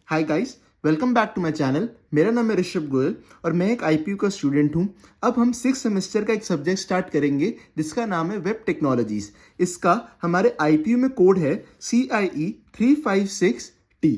Hi guys, welcome back to my channel. मेरा नाम है ऋषभ गोयल और मैं एक आईपीयू का स्टूडेंट हूं। अब हम 6 सेमेस्टर का एक सब्जेक्ट स्टार्ट करेंगे जिसका नाम है वेब टेक्नोलॉजीज। इसका हमारे आईपीयू में कोड है CIE 356T।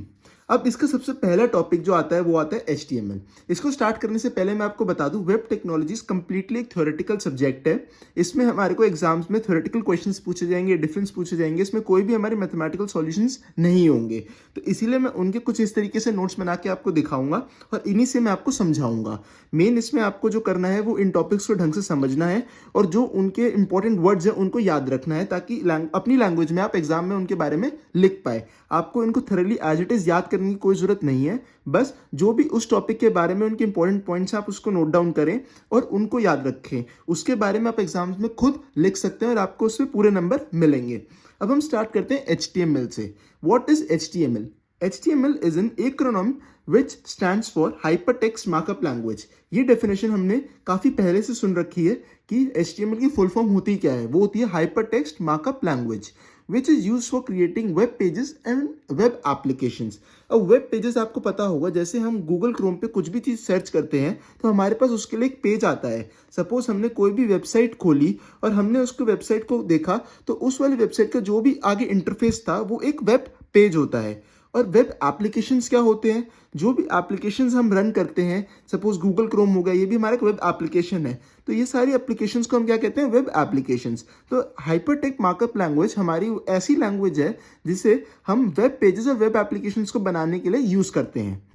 अब इसका सबसे पहला टॉपिक जो आता है वो आता है HTML। इसको स्टार्ट करने से पहले मैं आपको बता दूं, वेब टेक्नोलॉजीज कंप्लीटली एक थ्योरेटिकल सब्जेक्ट है। इसमें हमारे को एग्जाम्स में थ्योरेटिकल क्वेश्चंस पूछे जाएंगे, डिफरेंस पूछे जाएंगे। इसमें कोई भी हमारे मैथमेटिकल सॉल्यूशंस नहीं होंगे, तो इसीलिए मैं उनके कुछ इस तरीके से नोट्स बना के आपको दिखाऊंगा और इन्हीं से मैं आपको समझाऊंगा। मेन इसमें आपको जो करना है वो इन टॉपिक्स को ढंग से समझना है और जो उनके इंपॉर्टेंट वर्ड्स हैं उनको याद रखना है, ताकि अपनी लैंग्वेज में आप एग्जाम में उनके बारे में लिख पाए। आपको इनको थोरली एज इट इज याद करने की कोई जरूरत नहीं है। बस जो भी उस टॉपिक के बारे में उनके इंपॉर्टेंट पॉइंट्स आप उसको नोट डाउन करें और उनको याद रखें। उसके बारे में आप एग्जाम्स में खुद लिख सकते हैं और आपको उसमें पूरे नंबर मिलेंगे। अब हम स्टार्ट करते हैं HTML से। What is HTML? HTML is an acronym which stands for Hypertext Markup Language। ये डेफिनेशन हमने काफ़ी पहले से सुन रखी है कि HTML की फुल फॉर्म होती क्या है। वो होती है Hypertext Markup Language which is used for creating web pages and web applications। अब वेब पेजेस आपको पता होगा, जैसे हम गूगल क्रोम पे कुछ भी चीज़ सर्च करते हैं तो हमारे पास उसके लिए एक पेज आता है। सपोज हमने कोई भी वेबसाइट खोली और हमने उसको वेबसाइट को देखा, तो उस वाली वेबसाइट का जो भी आगे इंटरफेस था वो एक वेब पेज होता है। और वेब एप्लीकेशंस क्या होते हैं? जो भी एप्लीकेशंस हम रन करते हैं, सपोज गूगल क्रोम हो गया, ये भी हमारा एक वेब एप्लीकेशन है। तो ये सारी एप्लीकेशंस को हम क्या कहते हैं? Web applications. तो हाइपरटेक्स्ट मार्कअप लैंग्वेज हमारी ऐसी लैंग्वेज है जिसे हम वेब पेजेस और वेब एप्लीकेशंस को बनाने के लिए यूज करते हैं।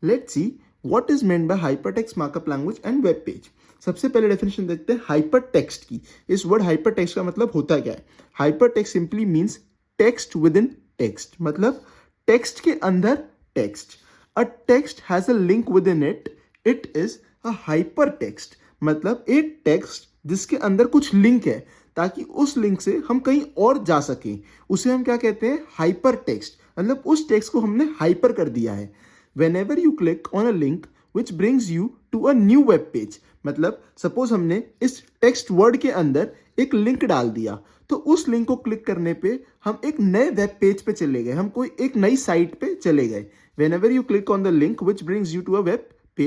Let's see what is meant by hypertext markup language and web page. सबसे पहले डेफिनेशन देखते हैं हाइपरटेक्स्ट की। इस वर्ड हाइपरटेक्स्ट का मतलब होता क्या है? Hypertext simply means text with in text, मतलब टेक्स्ट के अंदर text. A text has a link with in it, it is a hyper text. मतलब एक टेक्स्ट जिसके अंदर कुछ लिंक है, ताकि उस लिंक से हम कहीं और जा सकें, उसे हम क्या कहते हैं? Hyper text. मतलब उस टेक्स्ट को हमने हाइपर कर दिया है। Whenever you click on a link which brings you to a new web page, मतलब सपोज हमने इस टेक्स्ट वर्ड के अंदर एक लिंक डाल दिया, तो उस लिंक को क्लिक करने पे हम एक नए वेब पेज पे चले गए, हम कोई एक नई साइट पे चले गए। Whenever you click on the link which brings you to a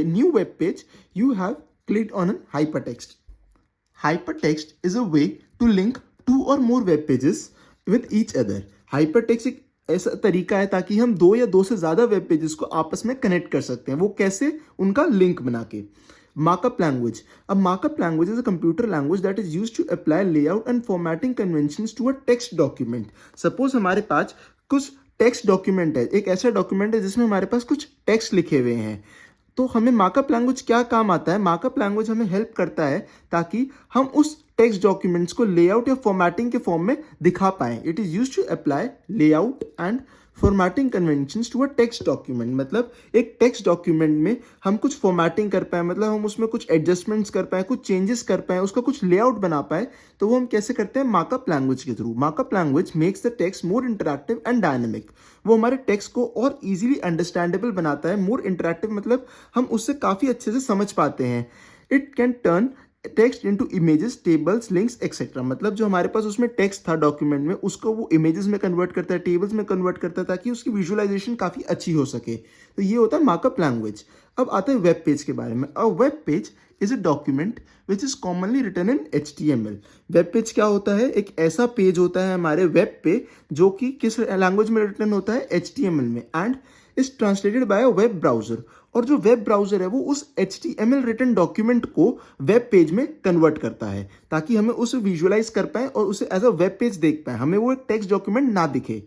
new web page, you have clicked on a hypertext. Hypertext is a way to link two or more web pages with each other. Hypertext एक ऐसा तरीका है ताकि हम दो या दो से ज्यादा वेब पेजेस को आपस में कनेक्ट कर सकते हैं। वो कैसे? उनका लिंक बना के। Markup language. अब markup language is a computer language that is used to apply layout and formatting conventions to a text document. Suppose हमारे पास कुछ टेक्स्ट डॉक्यूमेंट है, एक ऐसा डॉक्यूमेंट है जिसमें हमारे पास कुछ टेक्स्ट लिखे हुए हैं। तो हमें मार्कअप लैंग्वेज क्या काम आता है? मार्कअप लैंग्वेज हमें हेल्प करता है ताकि हम उस टेक्स्ट डॉक्यूमेंट्स को लेआउट या फॉर्मेटिंग के फॉर्म में दिखा पाएं। It is used to apply layout and formatting conventions to a text document. मतलब एक टेक्स्ट डॉक्यूमेंट में हम कुछ फॉर्मेटिंग कर पाए, मतलब हम उसमें कुछ एडजस्टमेंट्स कर पाए, कुछ चेंजेस कर पाए, उसका कुछ लेआउट बना पाए, तो वो हम कैसे करते हैं? मार्कअप लैंग्वेज के through. Markup language makes the text more interactive and dynamic. वो हमारे टेक्स्ट को और इजीली अंडरस्टैंडेबल बनाता है। मोर इंटरैक्टिव मतलब हम उससे काफी अच्छे से समझ पाते हैं। It can turn text into images, tables, links etcetera. मतलब जो हमारे पास उसमें टेक्स्ट था डॉक्यूमेंट में, उसको वो इमेजेस में कन्वर्ट करता है, टेबल्स में कन्वर्ट करता है, ताकि उसकी विजुअलाइजेशन काफी अच्छी हो सके। तो ये होता है मार्कअप लैंग्वेज। अब आता है वेब पेज के बारे में। A web page is a document which is commonly written in HTML। Web page क्या होता है? एक ऐसा पेज होता है हमारे वेब पे जो कि किस लैंग्वेज में रिटन होता है? HTML में, and is translated bye a web browser. और जो वेब ब्राउजर है वो उस HTML रिटन डॉक्यूमेंट को वेब पेज में कन्वर्ट करता है, ताकि हमें उसे विजुअलाइज कर पाए और उसे एज अ वेब पेज देख पाए, हमें वो एक टेक्स्ट डॉक्यूमेंट ना दिखे।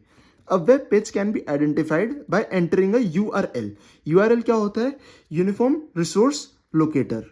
A web page can be identified by entering a URL। URL क्या होता है? Uniform resource locator.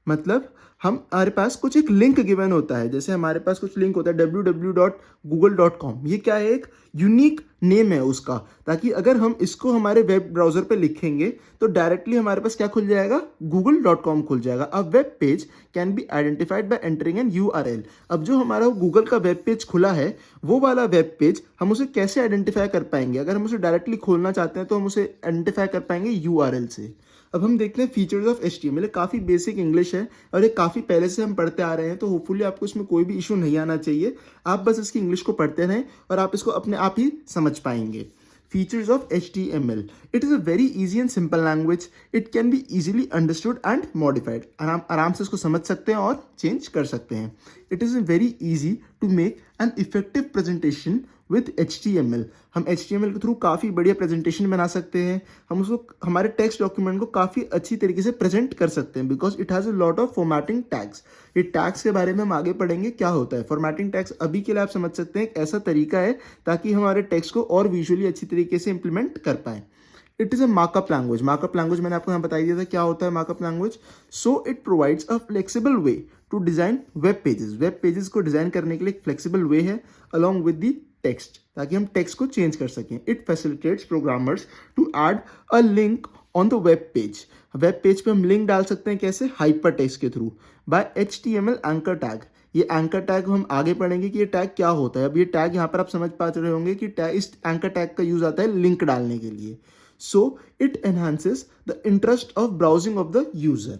मतलब हमारे पास कुछ एक लिंक गिवन होता है, जैसे हमारे पास कुछ लिंक होता है www.google.com। ये क्या है? एक यूनिक नेम है उसका, ताकि अगर हम इसको हमारे वेब ब्राउजर पे लिखेंगे तो डायरेक्टली हमारे पास क्या खुल जाएगा? google.com खुल जाएगा। अब web page can be identified by entering an URL। अब जो हमारा गूगल का वेब पेज खुला है, वो वाला वेब पेज हम उसे कैसे आइडेंटिफाई कर पाएंगे? अगर हम उसे डायरेक्टली खोलना चाहते हैं तो हम उसे आइडेंटिफाई कर पाएंगे URL से। अब हम देखते हैं फीचर्स ऑफ HTML। काफ़ी बेसिक इंग्लिश है और ये काफ़ी पहले से हम पढ़ते आ रहे हैं, तो होपफुली आपको इसमें कोई भी इशू नहीं आना चाहिए। आप बस इसकी इंग्लिश को पढ़ते रहें और आप इसको अपने आप ही समझ पाएंगे। Features of HTML. It is a very easy and simple language. It can be easily understood and modified. आराम से इसको समझ सकते हैं और चेंज कर सकते हैं. It is very easy to make an effective presentation with HTML. हम HTML के थ्रू काफ़ी बढ़िया प्रेजेंटेशन बना सकते हैं. हम उसको हमारे टेक्स्ट डॉक्यूमेंट को काफ़ी अच्छी तरीके से प्रेजेंट कर सकते हैं because it has a lot of formatting tags. ये टैग्स के बारे में हम आगे पढ़ेंगे क्या होता है. फॉर्मेटिंग टैग्स अभी के लिए आप समझ सकते हैं एक ऐसा तरीका है ताकि हमारे टेक्स्ट को और विजुअली अच्छी तरीके से इंप्लीमेंट कर पाएँ. It is a markup language. Markup language मैंने आपको यहाँ बता दिया था क्या होता है markup language. So it provides a flexible way to design web pages. Web pages को डिज़ाइन करने के लिए एक फ्लेक्सिबल वे है अलॉन्ग विद द टेक्स्ट ताकि हम टेक्स्ट को चेंज कर सकें. It facilitates programmers to add a link on the web page. Web page पे हम लिंक डाल सकते हैं कैसे, हाइपर टेक्स्ट के through by HTML anchor tag. ये एंकर टैग हम आगे पढ़ेंगे कि ये टैग क्या होता है. अब ये टैग यहाँ पर आप समझ पा रहे होंगे कि इस एंकर टैग का यूज आता है लिंक डालने के लिए. So it enhances the interest of browsing of the user.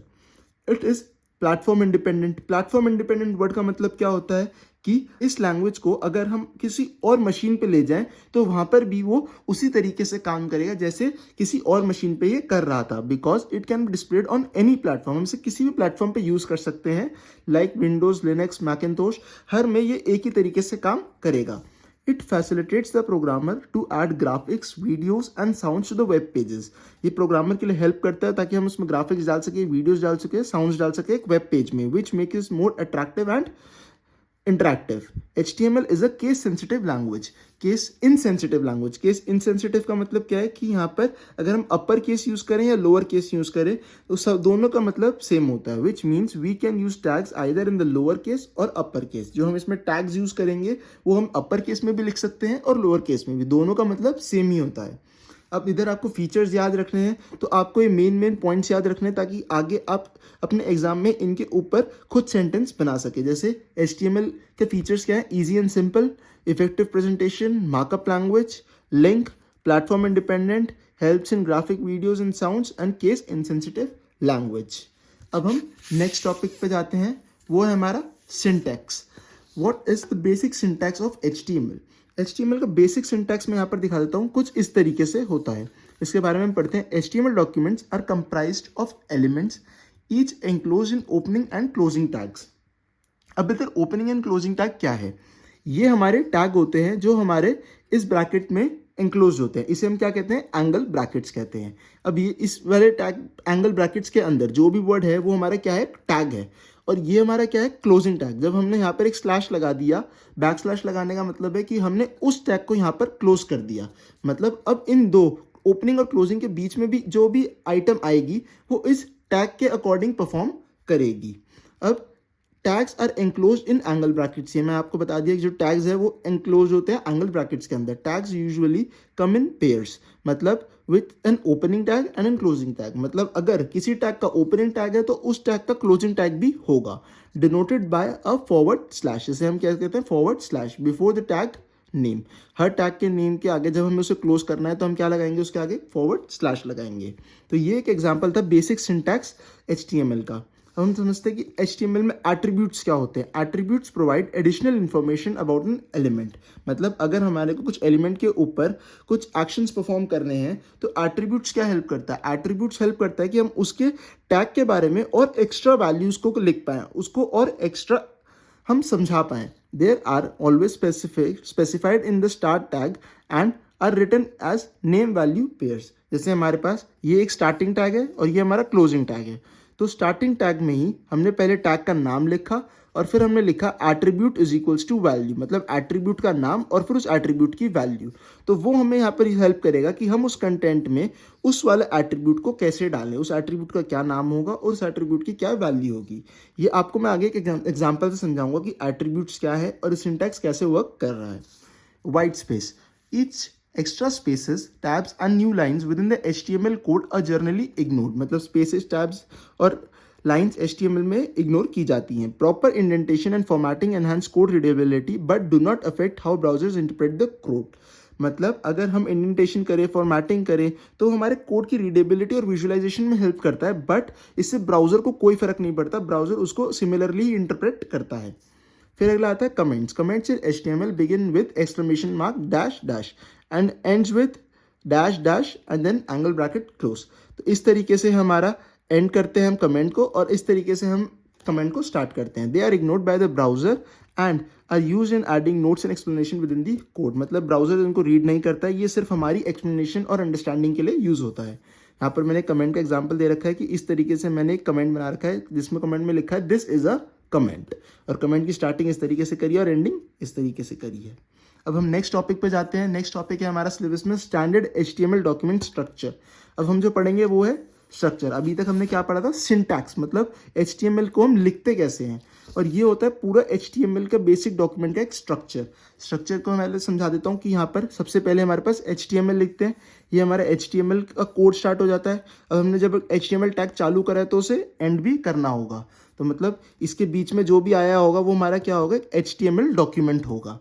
It is platform independent. Platform independent word का मतलब क्या होता है कि इस लैंग्वेज को अगर हम किसी और मशीन पे ले जाएं तो वहां पर भी वो उसी तरीके से काम करेगा जैसे किसी और मशीन पे ये कर रहा था because it can be displayed on any platform. हम इसे किसी भी प्लेटफॉर्म पे यूज कर सकते हैं लाइक विंडोज, लिनक्स, मैकिन्टोश, हर में ये एक ही तरीके से काम करेगा. It facilitates the programmer to add graphics, videos and sounds to the web pages. ये प्रोग्रामर के लिए हेल्प करता है ताकि हम उसमें ग्राफिक्स डाल सके, वीडियोस डाल सके, साउंड्स डाल सके एक वेब पेज में, which makes it more attractive and interactive. HTML is a case sensitive language. Case insensitive language. Case insensitive का मतलब क्या है कि यहाँ पर अगर हम अपर केस यूज करें या लोअर केस यूज करें तो सब दोनों का मतलब सेम होता है. Which means we can use tags either in the lower case और अपर केस. जो हम इसमें टैग्स यूज करेंगे वो हम अपर केस में भी लिख सकते हैं और लोअर केस में भी. दोनों का मतलब सेम ही होता है. अब इधर आपको फीचर्स याद रखने हैं तो आपको ये मेन पॉइंट्स याद रखने हैं ताकि आगे आप अपने एग्जाम में इनके ऊपर खुद सेंटेंस बना सके. जैसे HTML के फीचर्स क्या है, easy and simple, effective presentation, markup language, link, platform independent, helps in graphic videos and sounds and case insensitive language. अब हम नेक्स्ट टॉपिक पे जाते हैं, वो है हमारा syntax. What is the basic syntax of HTML. HTML का basic syntax मैं यहाँ पर दिखा देता हूँ. कुछ इस तरीके से होता है. इसके बारे में पढ़ते हैं. HTML documents are comprised of elements each enclose in opening and closing tags. अब इधर ओपनिंग एंड क्लोजिंग टैग क्या है. ये हमारे टैग होते हैं जो हमारे इस ब्रैकेट में एंक्लोज होते हैं. इसे हम क्या कहते हैं, एंगल ब्रैकेट्स कहते हैं. अब ये इस वाले टैग एंगल ब्रैकेट्स के अंदर जो भी वर्ड है वो हमारा क्या है, टैग है. और ये हमारा क्या है, क्लोजिंग टैग. जब हमने यहाँ पर एक स्लैश लगा दिया, बैक स्लैश लगाने का मतलब है कि हमने उस टैग को यहाँ पर क्लोज कर दिया. मतलब अब इन दो ओपनिंग और क्लोजिंग के बीच में भी जो भी आइटम आएगी वो इस टैग के अकॉर्डिंग परफॉर्म करेगी. अब tags are enclose in angle brackets. ये मैं आपको बता दिया कि जो टैग्स है वो एंक्लोज होते हैं एंगल ब्रैकेट्स के अंदर. Tags usually come in pairs, मतलब with an opening tag and an closing tag. मतलब अगर किसी टैग का ओपनिंग टैग है तो उस टैग का क्लोजिंग टैग भी होगा. Denoted by a forward slash. इसे हम क्या कहते हैं, forward slash before the tag name. Her tag के नेम के आगे जब हमें उसे क्लोज करना है तो हम क्या लगाएंगे, उसके आगे फॉरवर्ड स्लैश लगाएंगे. तो ये एक एग्जांपल था बेसिक सिंटैक्स HTML का. अब हम समझते हैं कि HTML में एट्रीब्यूट्स क्या होते हैं. Attributes provide additional information about an element. मतलब अगर हमारे को कुछ एलिमेंट के ऊपर कुछ एक्शंस परफॉर्म करने हैं तो एट्रीब्यूट्स क्या हेल्प करता है, एट्रीब्यूट्स हेल्प करता है कि हम उसके टैग के बारे में और एक्स्ट्रा वैल्यूज को लिख पाएँ, उसको और एक्स्ट्रा हम समझा पाएँ. There are always specified in the start tag and are written as name value pairs. जैसे हमारे पास ये एक स्टार्टिंग टैग है और ये हमारा क्लोजिंग टैग है. तो स्टार्टिंग टैग में ही हमने पहले टैग का नाम लिखा और फिर हमने लिखा attribute is equals to value. मतलब एट्रीब्यूट का नाम और फिर उस एट्रीब्यूट की वैल्यू. तो वो हमें यहाँ पर हेल्प करेगा कि हम उस कंटेंट में उस वाले एट्रीब्यूट को कैसे डालें, उस एट्रीब्यूट का क्या नाम होगा और उस एट्रीब्यूट की क्या वैल्यू होगी. ये आपको मैं आगे एक एग्जाम्पल से समझाऊंगा कि एट्रीब्यूट्स क्या है और सिंटैक्स कैसे वर्क कर रहा है. White space. Each extra spaces, tabs and new lines within the HTML code are generally ignored. मतलब spaces, tabs और lines HTML में ignore की जाती हैं. Proper indentation and formatting enhance code readability but do not affect how browsers interpret the code. मतलब अगर हम indentation करें, फॉर्मेटिंग करें तो हमारे कोड की रीडेबिलिटी और विजुअलाइजेशन में हेल्प करता है, बट इससे ब्राउजर को कोई फर्क नहीं पड़ता. ब्राउजर उसको सिमिलरली इंटरप्रेट करता है. फिर अगला आता है comments. Comments in HTML begin with exclamation mark dash dash and ends with dash dash and then angle bracket close. तो इस तरीके से हमारा एंड करते हैं हम कमेंट को, और इस तरीके से हम कमेंट को स्टार्ट करते हैं। They are ignored by the browser and are use in adding notes and explanation within the code. मतलब ब्राउजर इनको रीड नहीं करता है, ये सिर्फ हमारी एक्सप्लेनेशन और अंडरस्टैंडिंग के लिए यूज होता है। यहाँ पर मैंने कमेंट का एग्जाम्पल दे रखा है कि इस तरीके से मैंने एक कमेंट बना रखा है जिसमें कमेंट में लिखा है दिस इज अ कमेंट, और कमेंट की स्टार्टिंग इस तरीके से करिए और एंडिंग इस तरीके से करिए। अब हम नेक्स्ट टॉपिक पे जाते हैं। नेक्स्ट टॉपिक है हमारा सिलेबस में स्टैंडर्ड HTML डॉक्यूमेंट स्ट्रक्चर। अब हम जो पढ़ेंगे वो है स्ट्रक्चर। अभी तक हमने क्या पढ़ा था? सिंटैक्स, मतलब HTML को हम लिखते कैसे हैं, और ये होता है पूरा HTML का बेसिक डॉक्यूमेंट का एक स्ट्रक्चर। स्ट्रक्चर को मैं समझा देता हूँ कि यहाँ पर सबसे पहले हमारे पास HTML लिखते हैं, ये हमारा HTML का कोड स्टार्ट हो जाता है। अब हमने जब HTML टैग चालू करा है तो उसे एंड भी करना होगा, तो मतलब इसके बीच में जो भी आया होगा वो हमारा क्या होगा? HTML डॉक्यूमेंट होगा।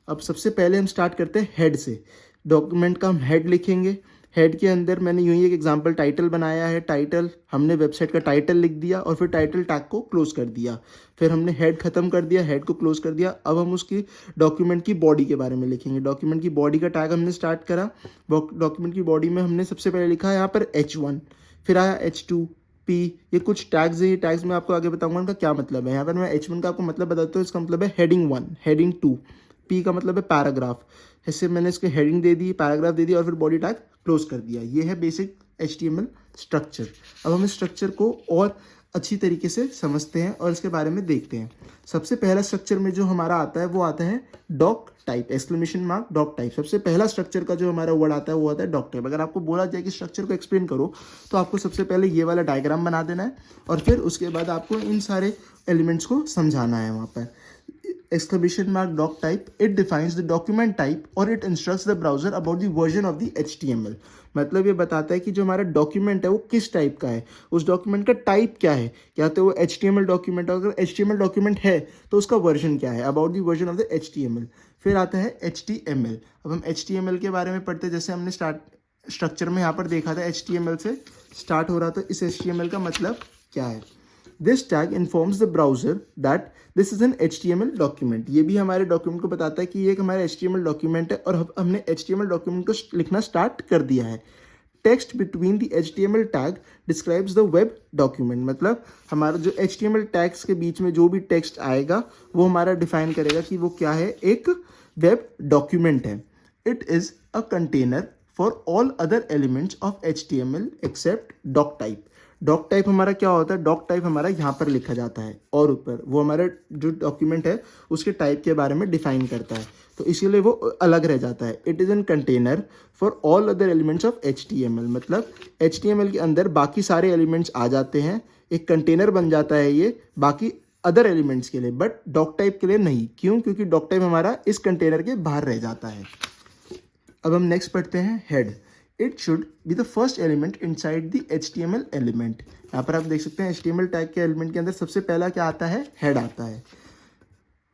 अब सबसे पहले हम स्टार्ट करते हैं हेड से। डॉक्यूमेंट का हम हेड लिखेंगे। हेड के अंदर मैंने यूं ही एक एग्जांपल टाइटल बनाया है। टाइटल हमने वेबसाइट का टाइटल लिख दिया और फिर टाइटल टैग को क्लोज कर दिया। फिर हमने हेड खत्म कर दिया, हेड को क्लोज कर दिया। अब हम उसकी डॉक्यूमेंट की बॉडी के बारे में लिखेंगे। डॉक्यूमेंट की बॉडी का टैग हमने स्टार्ट करा। डॉक्यूमेंट की बॉडी में हमने सबसे पहले लिखा है यहाँ पर H1, फिर आया H2, P। ये कुछ टैग्स है, ये टैग्स मैं आपको आगे बताऊंगा इनका क्या मतलब है। यहाँ पर मैं H1 का आपको मतलब बताता हूँ। इसका मतलब है हेडिंग 1, हेडिंग 2। P का मतलब है पैराग्राफ। ऐसे मैंने इसके हेडिंग दे दी, पैराग्राफ दे दिया और फिर बॉडी टैग क्लोज कर दिया। ये है बेसिक HTML स्ट्रक्चर। अब हम इस स्ट्रक्चर को और अच्छी तरीके से समझते हैं और इसके बारे में देखते हैं। सबसे पहला स्ट्रक्चर में जो हमारा आता है वो आता है doctype, exclamation mark doctype. सबसे पहला स्ट्रक्चर का जो हमारा वर्ड आता है वो आता है डॉक टाइप। अगर आपको बोला जाए कि स्ट्रक्चर को एक्सप्लेन करो तो आपको सबसे पहले ये वाला डायग्राम बना देना है और फिर उसके बाद आपको इन सारे एलिमेंट्स को समझाना है। वहाँ पर exclamation mark doc type, it defines the document type और it instructs the browser about the version of the HTML। मतलब ये बताता है कि जो हमारा डॉक्यूमेंट है वो किस टाइप का है, उस डॉक्यूमेंट का टाइप क्या है, क्या तो वो HTML डॉक्यूमेंट, अगर HTML डॉक्यूमेंट है तो उसका वर्जन क्या है, about the version of the HTML। फिर आता है HTML। अब हम HTML के बारे में पढ़ते हैं। जैसे हमने स्ट्रक्चर में यहाँ पर देखा था HTML से स्टार्ट हो रहा था। इस HTML का मतलब क्या है? This tag informs the browser that this is an HTML document। ये भी हमारे डॉक्यूमेंट को बताता है कि ये एक हमारा HTML डॉक्यूमेंट है और हमने HTML डॉक्यूमेंट को लिखना स्टार्ट कर दिया है। Text between the HTML tag describes the web document. मतलब हमारा जो HTML टैग्स के बीच में जो भी टेक्स्ट आएगा वो हमारा डिफाइन करेगा कि वो क्या है, एक वेब डॉक्यूमेंट है। It is a container for all other elements of HTML except doc type. Doc type हमारा क्या होता है? डॉक टाइप हमारा यहाँ पर लिखा जाता है और ऊपर वो हमारा जो डॉक्यूमेंट है उसके टाइप के बारे में डिफाइन करता है, तो इसीलिए वो अलग रह जाता है। It is an container for all other elements of HTML। मतलब HTML के अंदर बाकी सारे एलिमेंट्स आ जाते हैं, एक कंटेनर बन जाता है ये बाकी अदर एलिमेंट्स के लिए, बट डॉक टाइप के लिए नहीं। क्यों? क्योंकि डॉक टाइप हमारा इस कंटेनर के बाहर रह जाता है। अब हम नेक्स्ट पढ़ते हैं head. It should be the first element inside the HTML element। यहाँ पर आप देख सकते हैं HTML टैग के एलिमेंट के अंदर सबसे पहला क्या आता है? हेड आता है।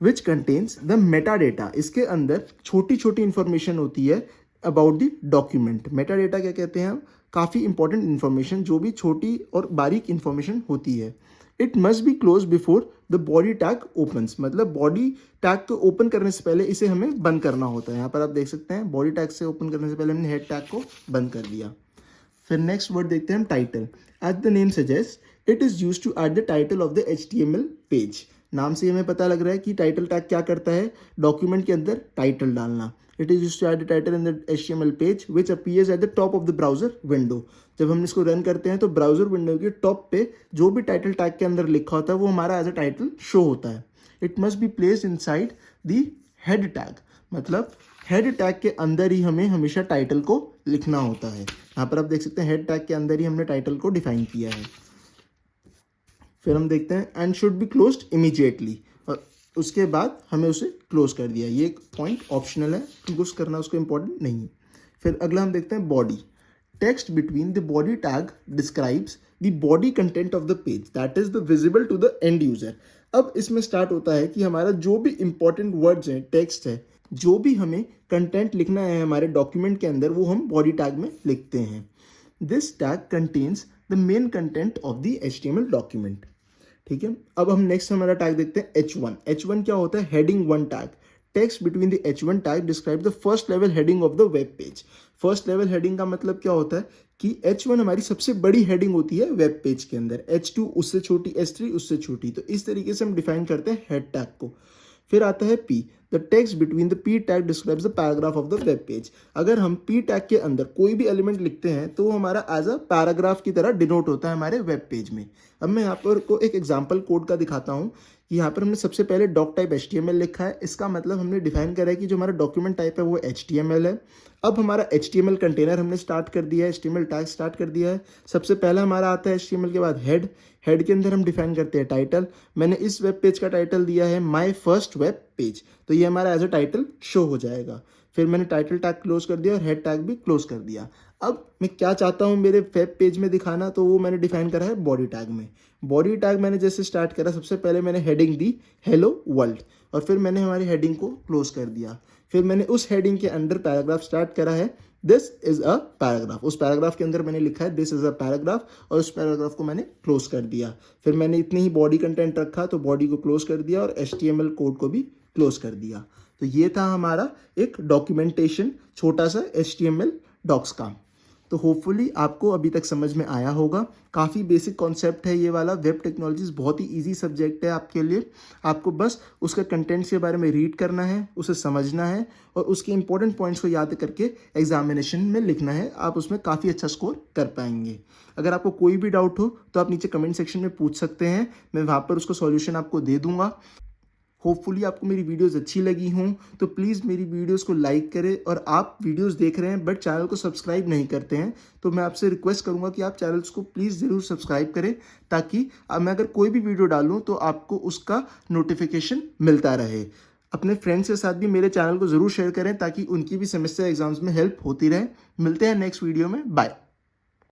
Which contains the metadata। इसके अंदर छोटी छोटी इंफॉर्मेशन होती है about the document। metadata क्या कहते हैं हम? काफ़ी इंपॉर्टेंट इंफॉर्मेशन, जो भी छोटी और बारीक इंफॉर्मेशन होती है। It must be close before the body tag opens. मतलब बॉडी टैग को ओपन करने से पहले इसे हमें बंद करना होता है। यहाँ पर आप देख सकते हैं बॉडी टैग से ओपन करने से पहले हमने हेड टैग को बंद कर दिया। फिर नेक्स्ट वर्ड देखते हैं हम title. As the name suggest it is use to add the title of the HTML page. नाम से हमें पता लग रहा है कि टाइटल टैग क्या करता है? डॉक्यूमेंट के अंदर टाइटल डालना। It is used to add the title in the HTML page which appears at the top of the browser window। जब हम इसको रन करते हैं तो ब्राउजर विंडो के टॉप पे जो भी टाइटल टैग के अंदर लिखा होता है वो हमारा एज अ टाइटल शो होता है। It must be placed inside the head tag. मतलब हेड टैग के अंदर ही हमें हमेशा टाइटल को लिखना होता है। यहाँ पर आप देख सकते हैं हेड टैग के अंदर ही हमने टाइटल को डिफाइन किया है। फिर हम देखते हैं and should be closed immediately, और उसके बाद हमें उसे क्लोज कर दिया। ये एक पॉइंट ऑप्शनल है, क्लोज करना उसको इंपॉर्टेंट नहीं है। फिर अगला हम देखते हैं body. Text between the body tag describes the body content of the page that is the visible to the end user. अब इसमें स्टार्ट होता है कि हमारा जो भी इंपॉर्टेंट वर्ड्स हैं, टेक्स्ट है, जो भी हमें कंटेंट लिखना है हमारे डॉक्यूमेंट के अंदर वो हम बॉडी टैग में लिखते हैं। This tag contains the main content of the HTML document. ठीक है, अब हम नेक्स्ट हमारा टैग देखते हैं H1। H1 क्या होता है? Heading 1 tag. Text between the H1 tag describe the first level heading of the web page. First level heading का मतलब क्या होता है कि H1 हमारी सबसे बड़ी हेडिंग होती है वेब पेज के अंदर, H2 उससे छोटी, H3 उससे छोटी। तो इस तरीके से हम डिफाइन करते हैं हेड टैग को। फिर आता है P, the text between the P tag describes the paragraph of the web page. अगर हम P टैग के अंदर कोई भी एलिमेंट लिखते हैं तो वो हमारा एज अ पैराग्राफ की तरह डिनोट होता है हमारे वेब पेज में। अब मैं यहाँ पर को एक एग्जाम्पल कोड का दिखाता हूँ कि यहाँ पर हमने सबसे पहले डॉक टाइप HTML लिखा है। इसका मतलब हमने डिफाइन करा है कि जो हमारा डॉक्यूमेंट टाइप है वो HTML है। अब हमारा HTML कंटेनर हमने स्टार्ट कर दिया है, HTML टैग स्टार्ट कर दिया है। सबसे पहला हमारा आता है HTML के बाद हेड। हेड के अंदर हम डिफाइन करते हैं टाइटल। मैंने इस वेब पेज का टाइटल दिया है माय फर्स्ट वेब पेज, तो ये हमारा एज अ टाइटल शो हो जाएगा। फिर मैंने टाइटल टैग क्लोज कर दिया और हेड टैग भी क्लोज कर दिया। अब मैं क्या चाहता हूँ मेरे वेब पेज में दिखाना, तो वो मैंने डिफाइन करा है बॉडी टैग में। बॉडी टैग मैंने जैसे स्टार्ट करा, सबसे पहले मैंने हेडिंग दी हेलो वर्ल्ड, और फिर मैंने हमारी हेडिंग को क्लोज कर दिया। फिर मैंने उस हेडिंग के अंडर पैराग्राफ स्टार्ट करा है दिस इज अ पैराग्राफ। उस पैराग्राफ के अंदर मैंने लिखा है दिस इज अ पैराग्राफ, और उस पैराग्राफ को मैंने क्लोज कर दिया। फिर मैंने इतनी ही बॉडी कंटेंट रखा तो बॉडी को क्लोज कर दिया और HTML कोड को भी क्लोज कर दिया। तो ये था हमारा एक डॉक्यूमेंटेशन, छोटा सा HTML डॉक्स का। तो होपफुली आपको अभी तक समझ में आया होगा। काफ़ी बेसिक कॉन्सेप्ट है ये वाला। वेब टेक्नोलॉजीज बहुत ही इजी सब्जेक्ट है आपके लिए। आपको बस उसका कंटेंट्स के बारे में रीड करना है, उसे समझना है और उसके इंपॉर्टेंट पॉइंट्स को याद करके एग्जामिनेशन में लिखना है। आप उसमें काफ़ी अच्छा स्कोर कर पाएंगे। अगर आपको कोई भी डाउट हो तो आप नीचे कमेंट सेक्शन में पूछ सकते हैं, मैं वहाँ पर उसका सॉल्यूशन आपको दे दूँगा। होपफुली आपको मेरी वीडियोस अच्छी लगी हों तो प्लीज़ मेरी वीडियोस को लाइक करें। और आप वीडियोस देख रहे हैं बट चैनल को सब्सक्राइब नहीं करते हैं तो मैं आपसे रिक्वेस्ट करूंगा कि आप चैनल्स को प्लीज़ ज़रूर सब्सक्राइब करें, ताकि मैं अगर कोई भी वीडियो डालूं तो आपको उसका नोटिफिकेशन मिलता रहे। अपने फ्रेंड्स के साथ भी मेरे चैनल को ज़रूर शेयर करें ताकि उनकी भी सेमेस्टर एग्जाम्स में हेल्प होती रहे। मिलते हैं नेक्स्ट वीडियो में, बाय।